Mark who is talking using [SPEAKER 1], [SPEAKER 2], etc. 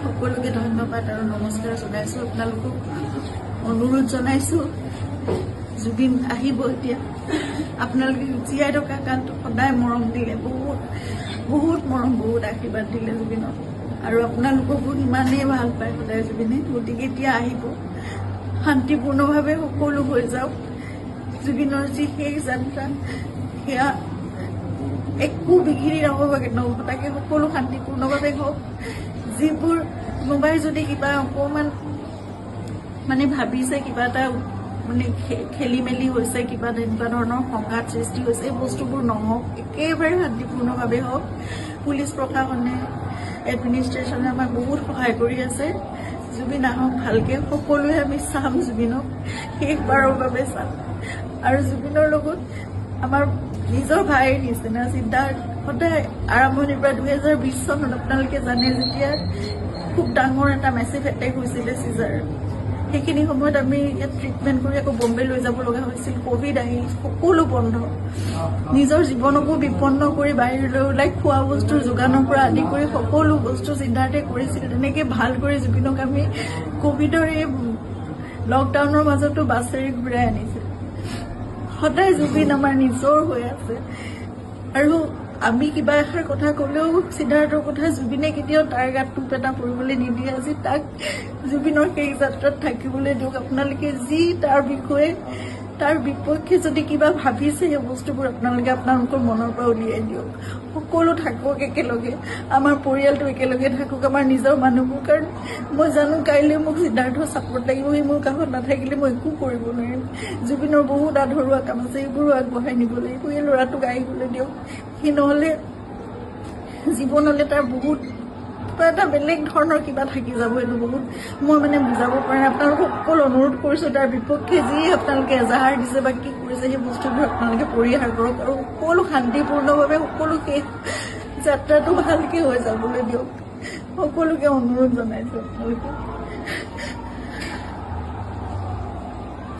[SPEAKER 1] সকলোকে ধন্যবাদ আৰু নমস্কাৰ জনাইছোঁ। আপোনালোকক অনুৰোধ জনাইছোঁ, জুবিন আহিব এতিয়া। আপোনালোকে জীয়াই থকা কালটো সদায় মৰম দিলে, বহুত বহুত মৰম, বহুত আশীৰ্বাদ দিলে জুবিনক, আৰু আপোনালোককো ইমানেই ভাল পায় সদায় জুবিনে। গতিকে এতিয়া আহিব, শান্তিপূৰ্ণভাৱে সকলো হৈ যাওক। জুবিনৰ যি শেষ যাত্ৰা, সেয়া একো বিঘিনি নহ'বগৈ, নঘটাকে সকলো শান্তিপূৰ্ণভাৱে হওক। যিবোৰ কোনোবাই যদি কিবা অকণমান মানে ভাবিছে, কিবা এটা মানে খেলি মেলি হৈছে, কিবা তেনেকুৱা ধৰণৰ সংঘাত সৃষ্টি হৈছে, এই বস্তুবোৰ নহওক, একেবাৰে শান্তিপূৰ্ণভাৱে হওক। পুলিচ প্ৰশাসনে, এডমিনিষ্ট্ৰেশ্যনে আমাক বহুত সহায় কৰি আছে। জুবিন আহক ভালকে, সকলোৱে আমি চাম জুবিনক, শেষবাৰৰ বাবে চাম। আৰু জুবিনৰ লগত আমাৰ নিজৰ ভাইৰ নিচিনা চিন্তা সদায় আৰম্ভণিৰ পৰা 2020 চনত আপোনালোকে জানে, যেতিয়া খুব ডাঙৰ এটা মেচিভ এটেক হৈছিলে চিজাৰ, সেইখিনি সময়ত আমি ইয়াত ট্ৰিটমেণ্ট কৰি আকৌ বম্বে লৈ যাব লগা হৈছিল। কোভিড আহি সকলো বন্ধ, নিজৰ জীৱনকো বিপন্ন কৰি বাহিৰলৈ ওলাই খোৱা বস্তুৰ যোগানৰ পৰা আদি কৰি সকলো বস্তু চিন্তাতে কৰিছিল। তেনেকৈ ভাল কৰি জুবিনক আমি কোভিডৰ এই লকডাউনৰ মাজতো বাছেৰে ঘূৰাই আনিছিল। সদায় জুবিন আমাৰ নিজৰ হৈ আছে, আৰু আমি কিবা এষাৰ কথা ক'লেও সিদ্ধাৰ্থৰ কথা জুবিনে কেতিয়াও তাৰ গাত টোপ এটা পৰিবলৈ নিদিয়ে। আজি তাক জুবিনৰ সেই যাত্ৰাত থাকিবলৈ দিয়ক। আপোনালোকে যি তাৰ বিষয়ে, তাৰ বিপক্ষে যদি কিবা ভাবিছে, সেই বস্তুবোৰ আপোনালোকে আপোনালোকৰ মনৰ পৰা উলিয়াই দিয়ক। সকলো থাকক একেলগে, আমাৰ পৰিয়ালটো একেলগে থাকক, আমাৰ নিজৰ মানুহবোৰ। কাৰণ মই জানো কাইলৈ মোক সিদ্ধাৰ্থ ছাপোৰ্ট লাগিব, সি মোৰ কাষত নাথাকিলে মই একো কৰিব নোৱাৰিম। জুবিনৰ বহুত আধৰুৱা কাম আছে, এইবোৰো আগবঢ়াই নিব লাগিব। এই ল'ৰাটোক আহিবলৈ দিয়ক, সি নহ'লে জীৱনলৈ তাৰ বহুত এটা বেলেগ ধৰণৰ কিবা থাকি যাব। এইটো বহুত মই মানে বুজাব পৰা নাই। আপোনালোকক সকলো অনুৰোধ কৰিছোঁ, তাৰ বিপক্ষে যি আপোনালোকে এজাহাৰ দিছে বা কি কৰিছে, সেই বস্তুবোৰ আপোনালোকে পৰিহাৰ কৰক, আৰু সকলো শান্তিপূৰ্ণভাৱে সকলো শেষ যাত্ৰাটো ভালকৈ হৈ যাবলৈ দিয়ক। সকলোকে অনুৰোধ জনাইছোঁ আপোনালোকে।